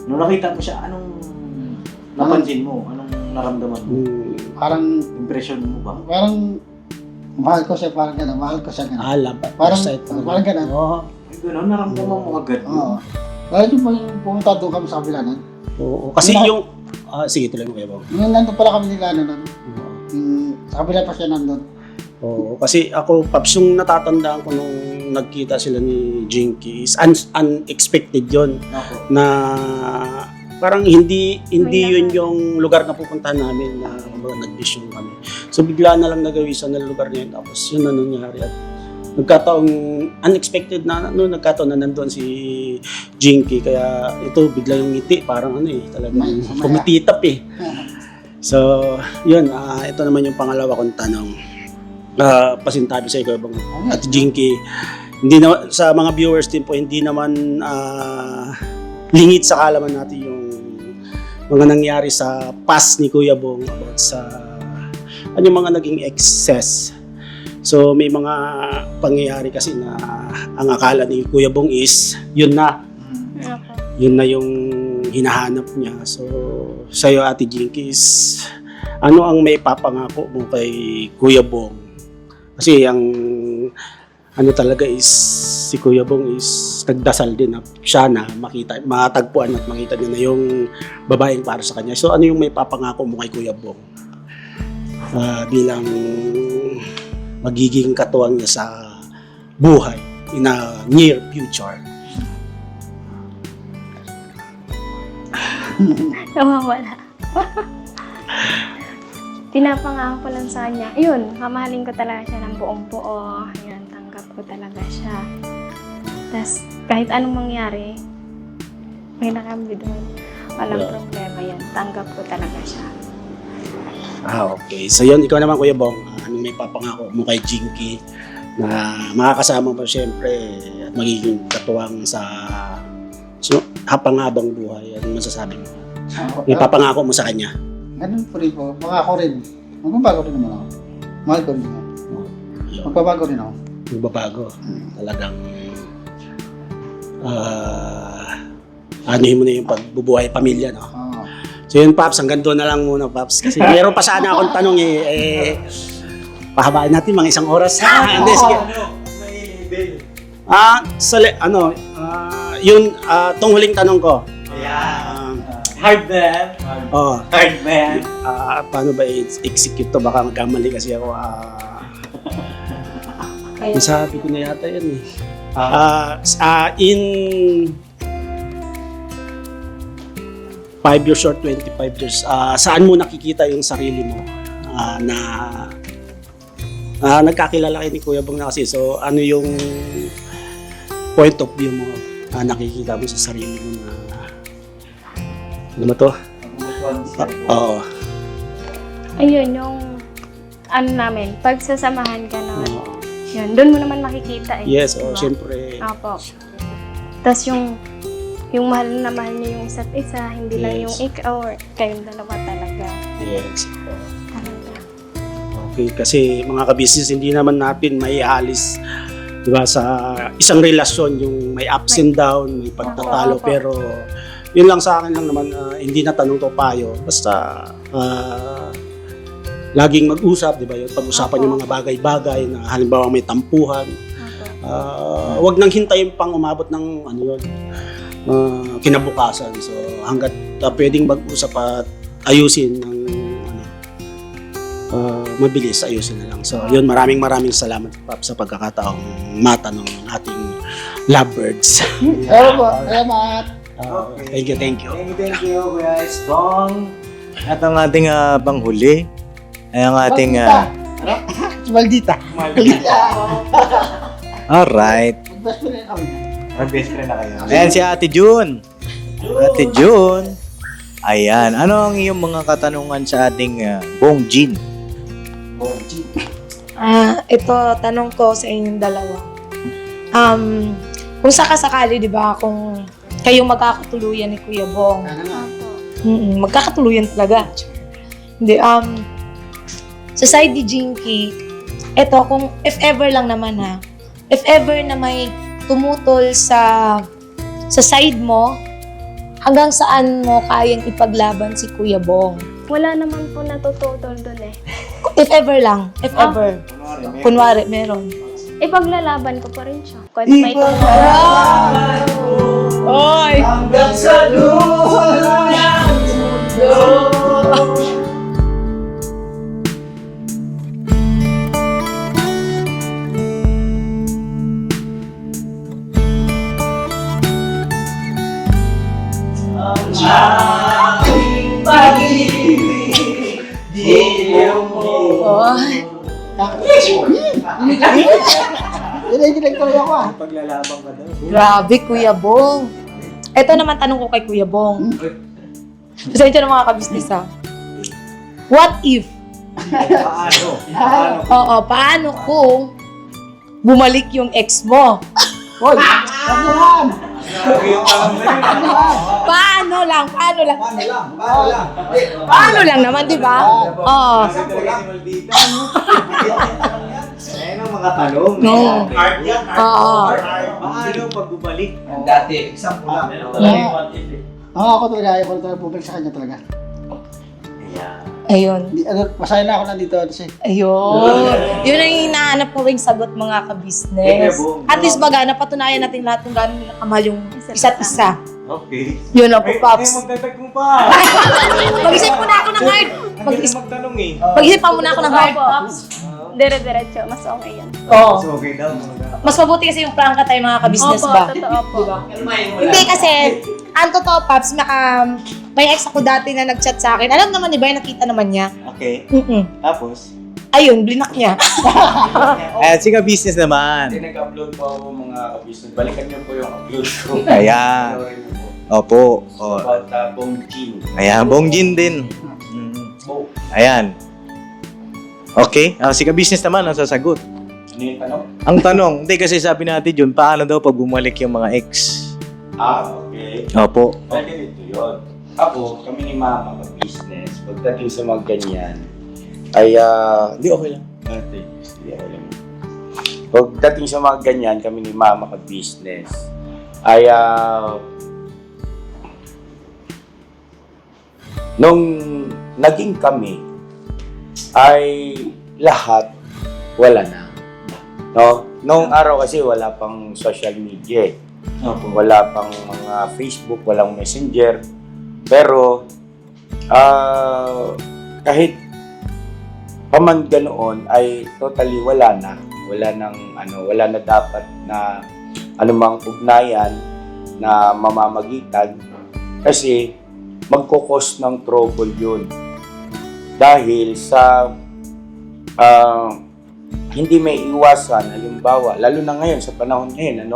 Nung nakita mo siya, anong napansin mo? Anong naramdaman mo? Parang, Impression mo ba? parang, mahal ko siya, parang gano'n. Mahal ko siya gano'n. alam pa. Parang, parang gano'n. Ay, gano'n, naramdaman mo agad. Oo. Dahil yung pumunta doon kami sa kabila nun. Oo. Kasi yung... sige, tuloy mo Kuya Bong. Nung nandun pala kami nila nun. Sa kabila pa siya nandun. Oo, kasi ako, Paps, yung natatandaan ko nung nagkita sila ni Jinky is unexpected yon na parang hindi yun yung lugar na pupuntahan namin na nag-vision kami. So bigla na lang nagawisan na lugar na yun, tapos yun na nangyari at nagkataong unexpected na nagkataon na nandun si Jinky, kaya ito bigla yung ngiti, parang talagang kumititap eh. So yun, ito naman yung pangalawa kong tanong. Pasintabi sa Kuya Bong at Jinky, hindi na, sa mga viewers din po, hindi naman lingit sa kaalaman natin yung mga nangyari sa past ni Kuya Bong about sa yung mga naging excess. So may mga pangyayari kasi na ang akala ni Kuya Bong is yun na yung hinahanap niya. So sa'yo Ate Jinky is ano ang may papangako mo kay Kuya Bong? Kasi ang talaga is si Kuya Bong is nagdasal din na siya na matagpuan at makita niya na yung babaeng para sa kanya. So ano yung may papangako mo kay Kuya Bong bilang magiging katuwang niya sa buhay in a near future? Nawawala. Pinapangako ko lang sa kanya. Yun, mamahalin ko talaga siya ng buong buo. Yan, tanggap ko talaga siya. Tapos, kahit anong mangyari, may nakambi doon. Walang problema yan. Tanggap ko talaga siya. Okay. So yun, ikaw naman Kuya Bong, ano may papangako mo kay Jinky na makakasama mo syempre at magiging katuwang sa hapang-habang buhay? Ano masasabi mo? May papangako mo sa kanya? Ganun po rin po. Maka ako rin. Magbabago rin naman ako. Mahal ko rin niya. Magbabago rin ako. Magbabago. Talagang anuhin mo na yung pagbubuhay pamilya, no? So yun, Paps, hanggang doon na lang muna, Paps. Kasi meron pa sana akong tanong pahabaan natin mga 1 oras. Hindi, sige. yun, tong huling tanong ko. Hard man. Oh, Hard man. paano ba i-execute to? Baka magkamali kasi ako. Nasabi ko na yata yan eh. In 5 years or 25 years, saan mo nakikita yung sarili mo na nagkakilala kayo ni Kuya Bong na kasi. So, ano yung point of view mo nakikita mo sa sarili mo na ano ba to? Oo. Ayun, yung ano namin, pagsasamahan ka naman. Yun, doon mo naman makikita eh. Yes, diba? syempre. Opo. Tapos yung mahal na mahal niyo yung isa't isa, hindi lang yung Yes. ikaw or kayong dalawa talaga. Yes. Talaga. Okay, kasi mga ka-business, hindi naman natin maihalis, di ba, sa isang relasyon, yung may ups and down, may pagtatalo, Opo. pero yun lang sa akin lang naman, hindi na tanong to payo, basta laging mag-usap, di ba, yun, pag-usapan yung mga bagay-bagay na halimbawa may tampuhan, wag nang hintayin pang umabot ng ano yun, kinabukasan. So hanggat pwedeng mag-usap at ayusin ng mabilis, ayusin na lang. So yun, maraming salamat Pap sa pagkakataong matanong ng ating lovebirds. Pero po, salamat. Thank you. Thank you, guys. Bong. At ang ating panghuli ay ang ating... Maldita. Alright. Best friend na kami. Mag-best friend na kayo. Ayan si Ate June. Ate June. Ayan. Ano ang iyong mga katanungan sa ating Bong Jin? Ito, tanong ko sa inyong dalawa. Kung sakasakali, di ba, kung kayong magkakatuluyan ni Kuya Bong, magkakatuluyan talaga. Hindi, sa side ni Jinky, eto, kung if ever lang naman ha, if ever na may tumutol sa side mo, hanggang saan mo kayang ipaglaban si Kuya Bong? Wala naman po natututol doon eh. If ever lang, if ever. Kunwari, meron. Ipaglalaban ko pa rin siya. Kahit may Oy! Hanggang sa dulo ng mundo. Aking pag-ibig, di mo. Dinidinig tuloy ako Paglalaban ka daw. Grabe, Kuya Bong. Ito naman tanong ko kay Kuya Bong. Sa inyo ng mga kabisnes ha. What if? Paano? Oo, paano kung bumalik yung ex mo? Hoy, wag mo yan. Paano lang? Paano lang naman, di ba? Oo. Ayan ang mga tanong. No. Hard yan. Oo. Paano pag bumalik? Dati. Example lang. Ako talaga, ayaw ko talaga bumalik sa kanya talaga. Ayun. Masaya na ako nandito kasi. Ayun. Yun ang hinahanap ko ring sagot mga kabisnes. At least baga, napatunayan natin lahat kung gano'n nila kamahal yung isa't isa. Okay. Yun lang po, Paps. magdadag mo pa. Mag-isip muna ako ng heart. Mag-isip magtanong eh. Mag-isip pa muna ako ng heart, Paps. dire-diretso, mas okay yan. Oo. So, okay daw. Mas mabuti kasi yung prangka tayo mga kabisnes ba? Totoo po. Hindi kasi, ang totoo, Paps, may ex ako dati na nag-chat sa akin. Alam naman ni Bay, nakita naman niya. Okay. Tapos? Ayun, blinak niya. Ayan, si ka-business naman. Nag-upload po ako mga kabisnes. Balikan niyo po yung upload ko. Ayan. Panoorin niyo po. Opo. Oh. About Bong Jin. Ayan, Bong Jin din. Bo, Ayan. Okay. Si ka-business naman ang sasagot. ano yung tanong? Ang tanong, hindi kasi sabi natin yun, paano daw pag bumalik yung mga ex? Okay. Opo. Pwede dito yun. Ako, kami ni Mama mag-business. Pagdating sa mga ganyan, ay, hindi okay lang. Ate, hindi okay lang. Pagdating sa mga ganyan, kami ni Mama mag-business, ay, nung naging kami, ay lahat wala na. No? Noong araw kasi wala pang social media. Opo. Wala pang mga Facebook, walang Messenger. Pero kahit paman ganoon ay totally wala na. Wala na dapat na anumang ugnayan na mamamagitan kasi magkukos ng trouble yun. Dahil sa hindi may iwasan, halimbawa, lalo na ngayon, sa panahon ngayon,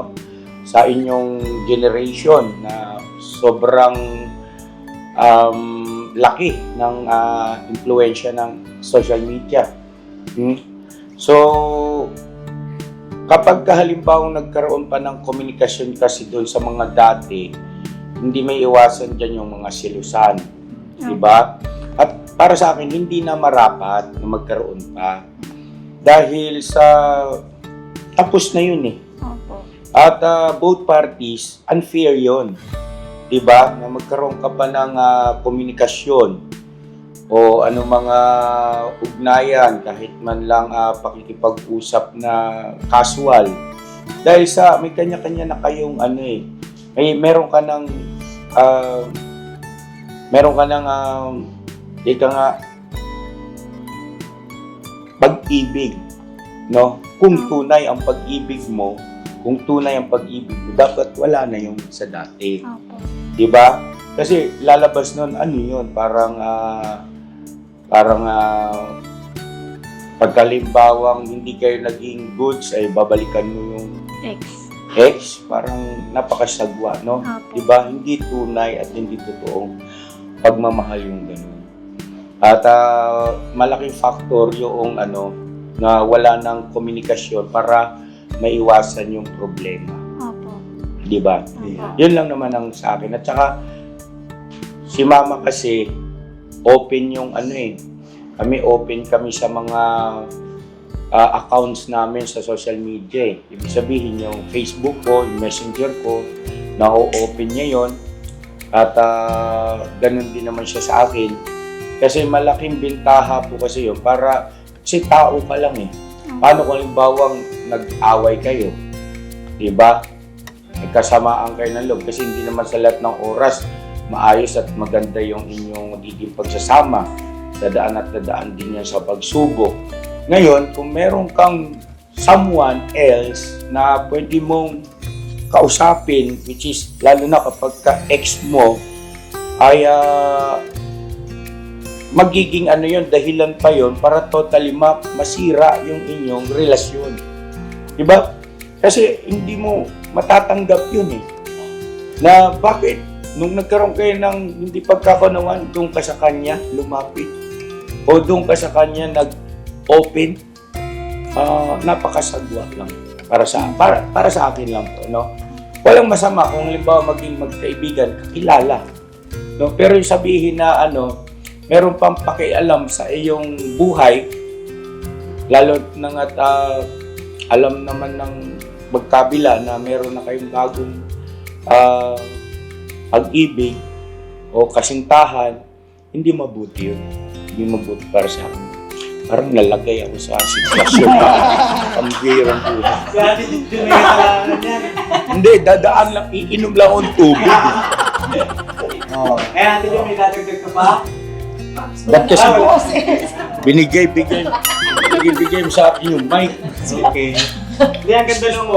sa inyong generation na sobrang laki ng impluensya ng social media. So, kapag halimbawa nagkaroon pa ng komunikasyon kasi doon sa mga dati, hindi may iwasan dyan yung mga silusan. Diba? At para sa akin, hindi na marapat na magkaroon pa. Dahil sa tapos na yun eh. Opo. At both parties, unfair yun. Diba? Na magkaroon ka pa ng komunikasyon o ano mga ugnayan, kahit man lang pakikipag-usap na casual. Dahil sa may kanya-kanya na kayong meron ka ng ika nga pag-ibig, no? Kung tunay ang pag-ibig mo, dapat wala na yung sa dati. Opo. Diba? Kasi lalabas nun, yun, parang pagkalimbawang hindi kayo naging goods, ay babalikan mo yung ex, parang napakasagwa, no? Opo. Diba? Hindi tunay at hindi totoong pagmamahal yung ganun. At malaking factor yung na wala ng komunikasyon para maiwasan yung problema. Opo. Diba? Opo. Yun lang naman ang sa akin. At saka, si Mama kasi, open yung kami sa mga accounts namin sa social media. Ibig sabihin yung Facebook ko, yung Messenger ko, na-open niya yon. At ganun din naman siya sa akin. Kasi malaking bintaha po kasi yun kasi tao ka lang eh. Paano kung halimbawang nag-away kayo? Diba? Nagkasamaan kayo ng loob kasi hindi naman sa lahat ng oras maayos at maganda yung inyong magiging pagsasama. Dadaan din yan sa pagsubok. Ngayon, kung meron kang someone else na pwede mong kausapin, which is lalo na kapag ka-ex mo, ay magiging yun, dahilan pa yun para totally masira yung inyong relasyon. Diba? Kasi hindi mo matatanggap yun eh. Na bakit? Nung nagkaroon kayo ng hindi pagkakaunawaan, doon ka sa kanya lumapit. O doon ka sa kanya nag-open. Napakasagwa lang. Para sa akin lang po, no? Walang masama kung halimbawa maging magkaibigan, kakilala. No? Pero yung sabihin na meron pang pakialam sa iyong buhay, lalo na nga alam naman ng magkabila na meron na kayong bagong pag-ibig o kasintahan, hindi mabuti yun. Hindi mabuti para sa akin. Parang nalagay ako sa sitwasyon. Ang birang buhay. Hindi, dadaan lang, iinom lang akong tubig. Ate Jo, may dadagdag ka pa? Ba't kasi binigay mo sa akin yung mic. Okay. Hindi, ang ganda nung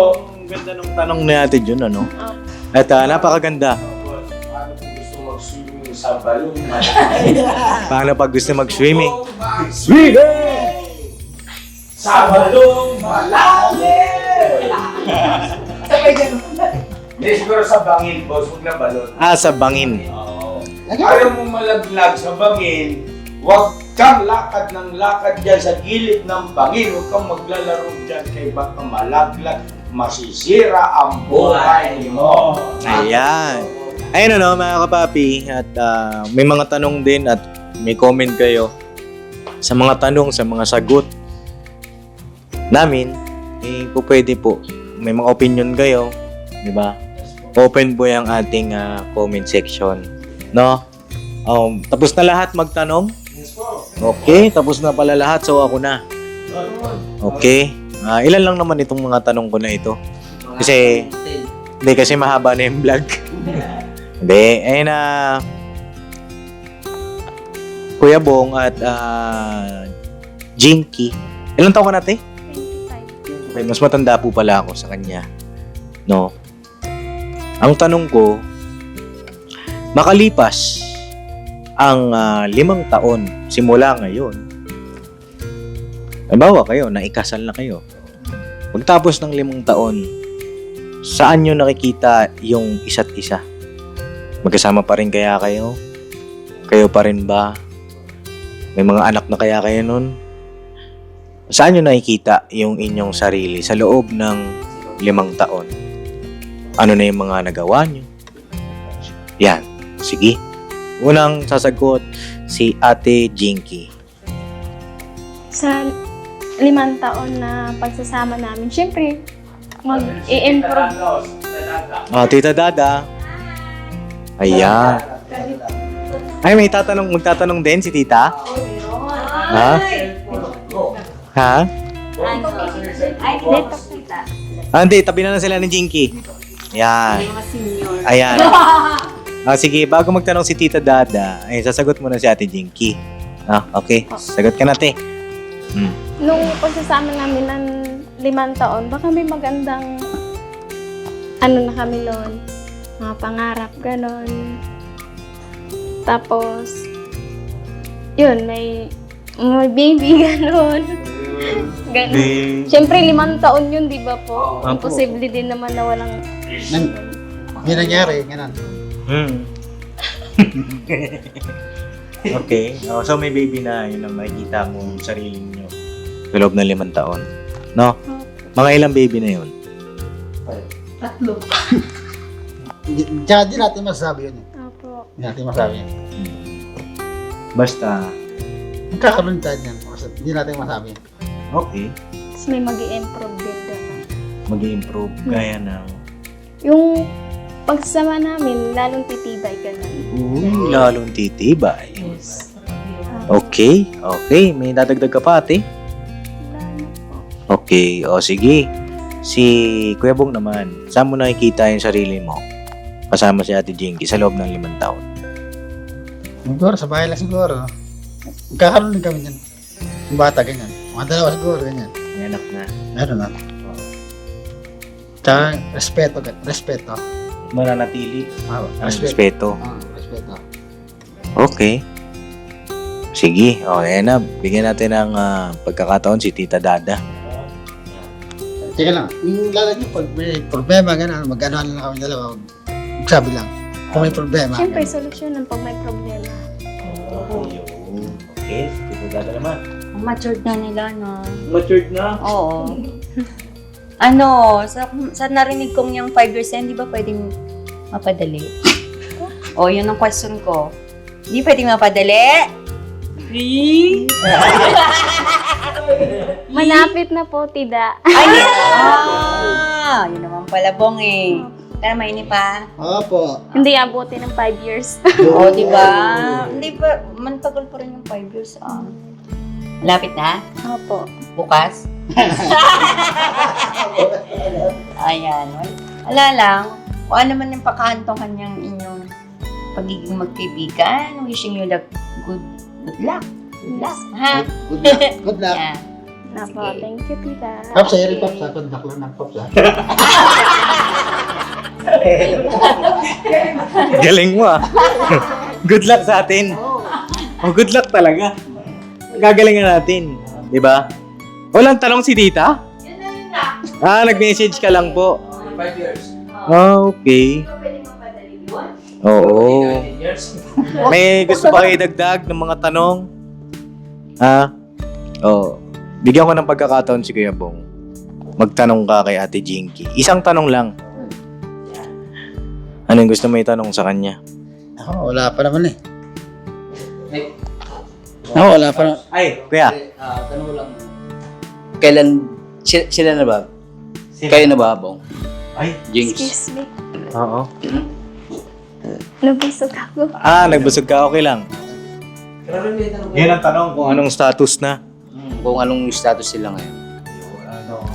tanong Tanong natin yun, At napakaganda. Paano kung gusto mag-swimming sa balon? Paano pag gusto mag-swimming? Sa balong malalim! Hindi, siguro sa bangin, boss. Huwag na balon. Sa bangin. Ayaw mo malaglag sa bangin, huwag kang lakad ng lakad dyan sa gilid ng bangin. Huwag kang maglalaro dyan kay baka malaglag, masisira ang buhay mo. Ayan. Ayun mga kapapi. At may mga tanong din at may comment kayo sa mga tanong, sa mga sagot namin. Pwede po. May mga opinion kayo. Diba? Open po yung ating comment section. No? Tapos na lahat magtanong? Okay, tapos na pala lahat. So ako na. Okay. Ilan lang naman itong mga tanong ko na ito. Kasi Hindi, kasi mahaba na yung vlog. Hindi, ayun na. Kuya Bong at Jinky. Ilang taon ka na, te? 25. Okay, mas matanda po pala ako sa kanya. No? Ang tanong ko, makalipas ang 5 taon simula ngayon, halimbawa kayo, naikasal na kayo. Pagtapos ng 5 taon, saan nyo nakikita yung isa't isa? Magkasama pa rin kaya kayo? Kayo pa rin ba? May mga anak na kaya kayo nun? Saan nyo nakikita yung inyong sarili sa loob ng 5 taon? Ano na yung mga nagawa nyo? Yan. Sige. Unang sasagot si Ate Jinky. Sa 5 taon na pagsasama namin, syempre, mag-i-improve. Tita Dada. Ayan. Ay, magtatanong din si Tita? Ha? Ha? Hindi, tabi na sila ni Jinky. Ayan. Ayan. Sige, bago magtanong si Tita Dada, ay sasagot muna si Ate Jinky. Okay. Sagot ka na, te. Nung pagsasama namin ng 5 taon, baka may magandang na kami noon. Mga pangarap, ganon. Tapos, yun, may baby, ganon. Ganon. Siyempre, 5 taon yun, di ba po? Imposible din naman na walang... Hindi nangyari, gano'n. Okay. So may baby na, yun ang makikita mong sarili nyo sa loob ng 5 taon. No? Mga ilang baby na yun? 3. Tsaka di natin masasabi yun. Opo. Di natin masasabi yun. Basta, Magkakaroon tayo yan. Hindi natin masabi. okay. Tapos may mag-i-improve din naman. Mag-i-improve. Gaya ng... Yung pagsasama namin, lalong titibay, ganon. Lalong titibay. Okay. Okay. May dadagdag ka pa, ate? Wala na po. Okay. O, sige. Si Kuya Bong naman, saan mo nakikita yung sarili mo? Kasama si Ate Jinky sa loob ng 5 taon. Siguro, sa bahay lang siguro. Magkakaroon din kami dyan. Yung bata, ganyan. Mga 2 siguro, ganyan. May anak na. Meron na. Tsaka, respeto. Mananatili. Respeto. Respeto. Respeto. Okay. Sige. O, ayan na. Bigyan natin ng pagkakataon si Tita Dada. Teka lang, yung lala niyo, pag may problema, gano'n, mag-ano lang kami dalawa, magsabi lang. Kung may problema. Siyempre, solusyonan pag may problema. Okay. Tita Dada naman. Matured na nila, no? Matured na? Oo. Sa narinig kong yung 5 years yan, di ba pwedeng mapadali? Yun ang question ko. Di pwedeng mapadali? Malapit na po, tida. Ay, yun naman pala, Bong eh. Tama, ini pa. Opo. Hindi abuti ng 5 years. Di ba? Hindi pa, mantagal pa rin yung 5 years. Malapit na? Opo. Bukas? Ayan. Wala lang. Kung ano man yung pakahantungan niyang inyong pagiging magkaibigan, wishing you good luck. Good luck, ha? Good luck. Good luck. Yeah. Napo, thank you, tita. Pops, ayun, Pops, ha? Contact lang ng Pops, ha? Galing mo ah. Good luck sa atin. Good luck talaga. Gagalingan natin. Di ba? Walang tanong si Tita? Nag-message ka lang po. 5 years. Okay. Oo. May gusto pa kayo dagdag ng mga tanong? Bigyan ko ng pagkakataon si Kuya Bong. Magtanong ka kay Ate Jinky. Isang tanong lang. Anong gusto mo itanong sa kanya? Wala pa naman eh. Wala pa naman. Ay, Kuya. Tanong lang. Kailan, sila na ba? Kayo na ba, Bong? Ay, Jinx. Excuse me. oo. Nabusog ako. Nagbusog ka, okay lang. Yan ang tanong kung anong status na. Kung anong status sila ngayon.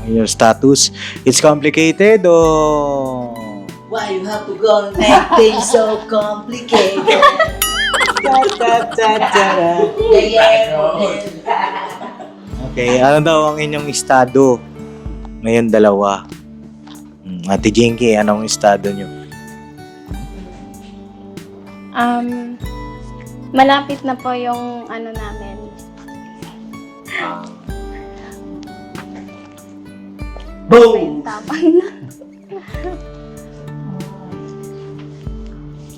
Your status, it's complicated o Why you have to go and make things so complicated? Okay, ano daw ang inyong estado? Ngayon dalawa. Ate Jinky, anong estado nyo? Malapit na po yung ano namin. Boom! Tapang na.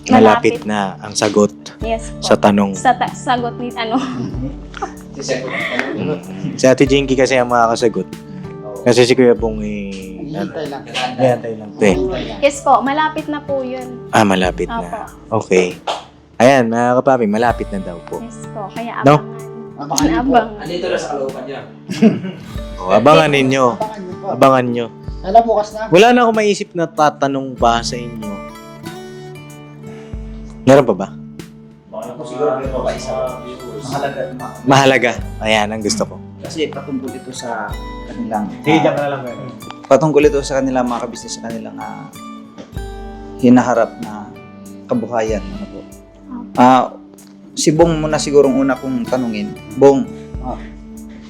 Malapit na ang sagot Yes po. sa tanong. Sagot ni ano. Si Ate Jinky kasi ang makakasagot. Kasi si Kuya Bong Hintay lang. Hintay lang. Yes po, malapit na po yun. Malapit Opo. na. Okay. Ayan, mga kapapi, malapit na daw po. Yes po, kaya No? abangan. Abangan. Andito na sa kalooban niya. Abangan ninyo. Abangan niyo po. Abangan nyo. Alam, bukas na. Wala na akong maisip na tatanong pa sa inyo. Meron pa ba? Mahalaga. Ayan, ang gusto ko. Kasi patungkol ito sa kanilang... Sige, diyan ka na lang. patungkol ito sa kanilang mga kabisnes, sa kanilang hinaharap na kabuhayan. Ano po? Si Bong muna siguro una kong tanungin. Bong,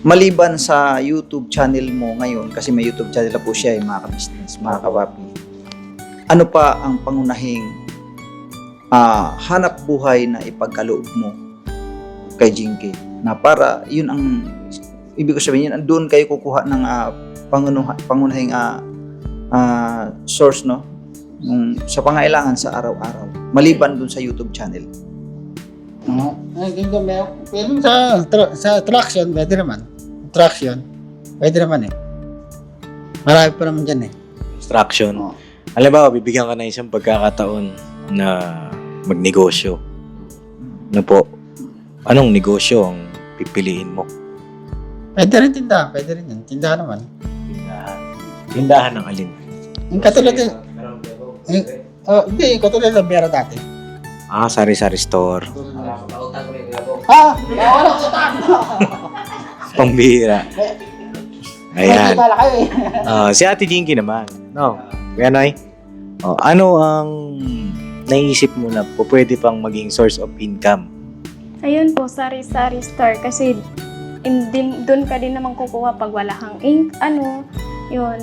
maliban sa YouTube channel mo ngayon, kasi may YouTube channel na po siya, mga kabisnes, mga kapapi, ano pa ang pangunahing hanap buhay na ipagkaloob mo kay Jinky? Na para, yun ang, ibig ko sabihin, yun, doon kayo kukuha ng pangunahing source, no? Sa pangailangan sa araw-araw, maliban doon sa YouTube channel. Pero sa traction, pwede naman. Traction, pwede naman eh. Marami pa naman dyan eh. Instruction. Alam ba, bibigyan ka ng isang pagkakataon na magnegosyo. Ano po? Anong negosyo ang pipiliin mo? Pwede rin tindahan, pwede rin yan. Tindahan naman. Tindahan. Tindahan ng alin? Yung katulad din. Hindi, yung katulad ng Vera dati. Sari-sari store. Wala ko sa Pambihira. Ayan. Bala kayo eh. Si Ate Jinky naman. No? Kuya Noy? Ano ang naisip mo na po pwede pang maging source of income? Ayun po, sari-sari store. Kasi doon ka din naman kukuha pag wala kang yun.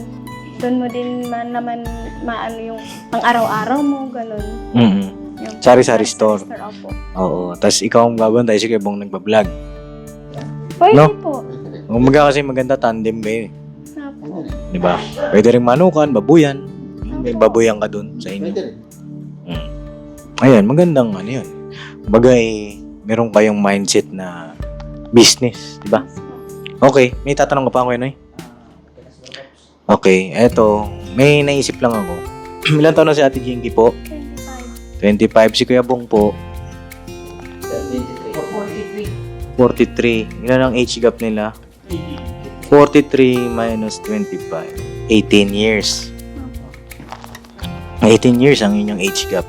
Doon mo din naman maano yung pang araw-araw mo, ganun. Yung Sari-sari store. Opo. Oo. Tapos ikaw ang babantay, si Kuya Bong nagbablog. Pwede No? po. Umaga kasi maganda tandem kayo. Opo. Di ba? Pwede rin manukan, babuyan. May babuyan ka dun sa inyo. Pwede rin. Ayan, magandang yun. Bagay, meron kayong mindset na business, di ba? Okay, may tatanong ka pa ako, Noy? Okay, eto, may naisip lang ako. Ilan taon na si Ate Jinky po? 25. Si Kuya Bong po? 43. Ilan ang age gap nila? 43 minus 25. 18 years. 18 years ang inyong age gap.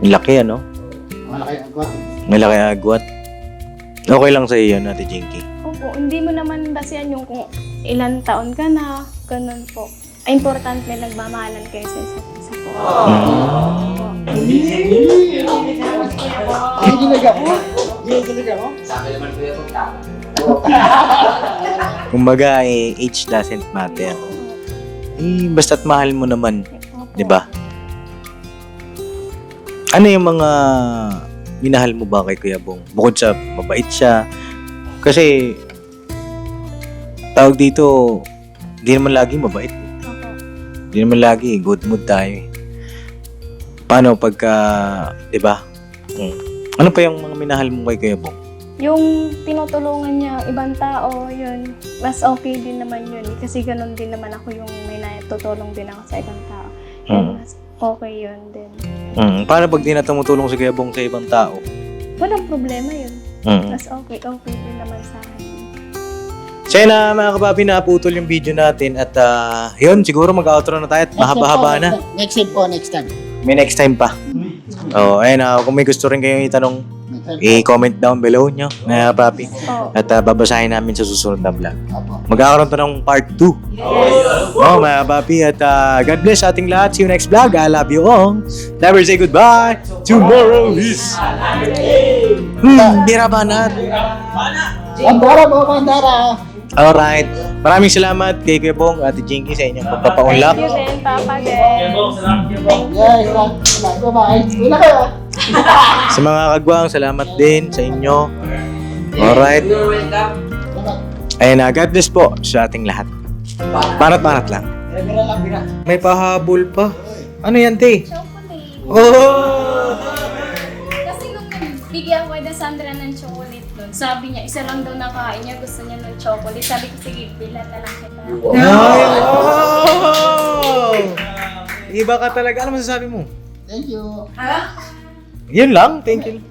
Laki ano? Malaki agwat. Okay lang sa iyo, Ate Jinky. Opo, hindi mo naman basihan yung kung ilan taon ka na, ganun po. Ay, importante nagmamahalan kayo sa isa't isa po. Gigilig ako. Sabi naman ko yung tama. Kumbaga, age doesn't matter. Basta't mahal mo naman, 'di ba? Ano yung mga minahal mo ba kay Kuya Bong? Bukod sa mabait siya. Kasi tawag dito, hindi naman lagi mabait. Hindi naman lagi good mood tayo. Paano pagka, 'di ba? Ano pa yung mga minahal mo kay Kuya Bong? Yung tinutulungan niya ibang tao, yun, mas okay din naman yun. Kasi ganun din naman ako yung may natutulong din ako sa ibang tao. Yun, mas okay yun din. Paano pag di na tumutulong si Kuya Bong sa ibang tao? Walang problema yun. Mas okay din naman sa akin. So yun na mga kapapi, naputol yung video natin at yun, siguro mag-outro na tayo at mahaba-haba na. Next time po, next time. May next time pa. Ayun, kung may gusto rin kayong itanong i-comment down below nyo, mga papi. At babasahin namin sa susunod na vlog. Magkakaroon to ng part 2. Oh, mga papi. At God bless sa ating lahat. See you next vlog. I love you all. Never say goodbye. Tomorrow is... Bira banat. Bandara po, bandara. Alright. Maraming salamat kay Kuya Bong at Jinky sa inyong pagpapaunlak. Thank you din, Papa din. Yes, bye-bye. Uwi na kayo. Sa mga kagwang, salamat din sa inyo. Alright. Ayun na, God bless po sa ating lahat. Banat-banat lang. Bira lang, bira. May pahabol pa. Ano yan, te? Chocolate. Oh! Kasi nung nagbigyan ko kay Sandra ng chocolate doon, sabi niya, isa lang daw nakain niya, gusto niya ng chocolate. Sabi ko, sige, bilan na lang kita. Ay, wow! Iba ka talaga. Ano masasabi mo? Thank you. Yun lang. Thank you.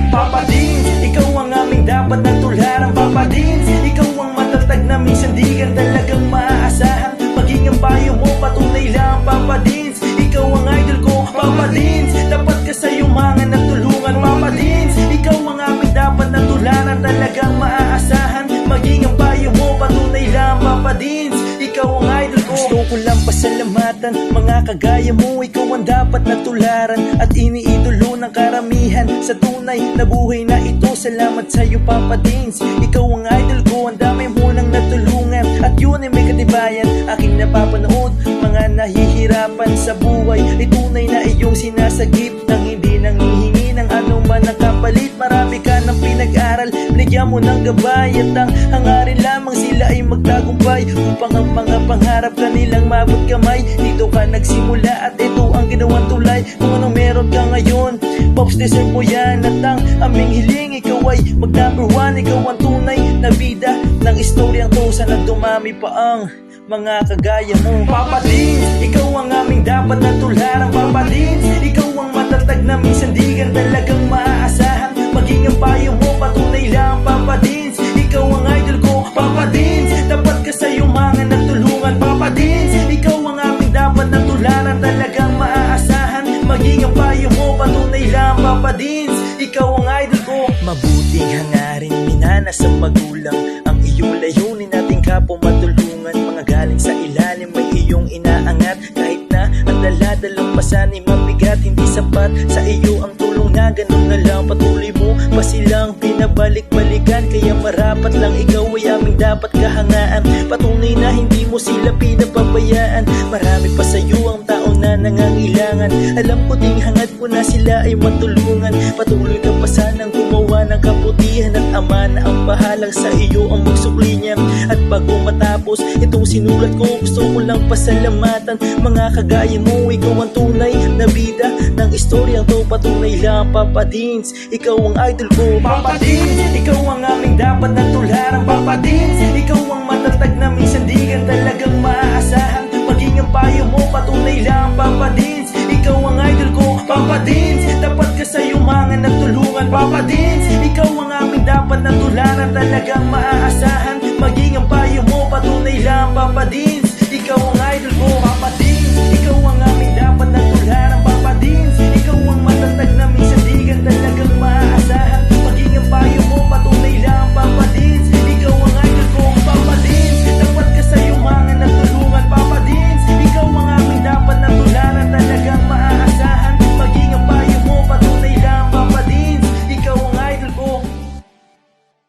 Papa Dins, ikaw ang aming dapat na tularan. Papa Dins, ikaw ang matatag na minsan di ka talagang maaasahan. Maging ang payo mo, patunay lang. Papa Dins, ikaw ang idol ko. Papa Dins, dapat ka sa yumangan at tulungan. Papa Dins, ikaw ang aming dapat na tularan. Talagang maaasahan. Maging ang payo mo, patunay lang. Papa Dins, ikaw ang idol ko. Gusto ko lang pasalamatan, mga kagaya mo. Ikaw ang dapat na tularan at iniidolo ng karamihan sa tunay na buhay na ito. Salamat sa'yo, Papa Dins. Ikaw ang idol ko, ang dami mo nang natulungan. At yun ay may katibayan, aking napapanood. Mga nahihirapan sa buhay, ay tunay na iyong sinasagip nang hindi nang hihingi ng anuman ang kapalit. Marami ka ng pinag-aral, binigyan mo ng gabay. At ang hangarin lamang sila ay magtagumpay upang ang mga pangarap kanilang mabot kamay. Dito ka nagsimula at ito ang ginawang tulay. Kung ano meron ka ngayon, Pops, deserve mo yan. At ang aming hiling, ikaw ay mag number 1. Ikaw ang tunay na bida ng istoryang to. Sana dumami pa ang mga kagaya mo. Papa Dins, ikaw ang aming dapat na tularan. Papa Dins, ikaw ang matatag na minsan di ka talagang maaasahan. Maging ang payo mo, patunay lang. Papa Dins, ikaw ang idol ko. Papa Dins, dapat ka sa yumangan at tulungan. Papa Dins, ikaw ang aming dapat na tularan. Talagang maaasahan. Maging ang payo mo, patunay lang. Papa Dins, ikaw ang idol ko. Mabuting hangarin, minana sa magulang. Ang iyong layunin nating kapwa matulungan. Mga galing sa ilalim may iyong inaangat. Kahit na ang daladalang pasan ay mabigat, hindi sapat sa iyo ang tulong na ganun na lang. Patuloy mo pa silang pinabalik-balikan, kaya marapat lang ikaw ay aming dapat kahangaan. Patunay na hindi mo sila pinapabayaan. Marami pa sa iyo ang tao na nangangailangan. Alam ko ding hangad mo na sila ay matulungan. Patuloy ka pa sanang gumawa ng kabutihan. At ama na ang bahalang sa iyo ang magsukli niya. At bago matapos itong sinulat ko, gusto ko lang pasalamatan. Mga kagaya mo, ikaw ang tunay na bida ng istoryang to. Patunay lang, Papa Dins, ikaw ang idol ko. Papa Dins, ikaw ang aming dapat na tularan. Papa Dins, ikaw ang matatag na minsan di ka talagang maaasahan. Maging ang payo mo, patunay lang. Papa Dins, ikaw ang idol ko. Papa Dins, dapat ka sa yumangan at tulungan. Papa Dins,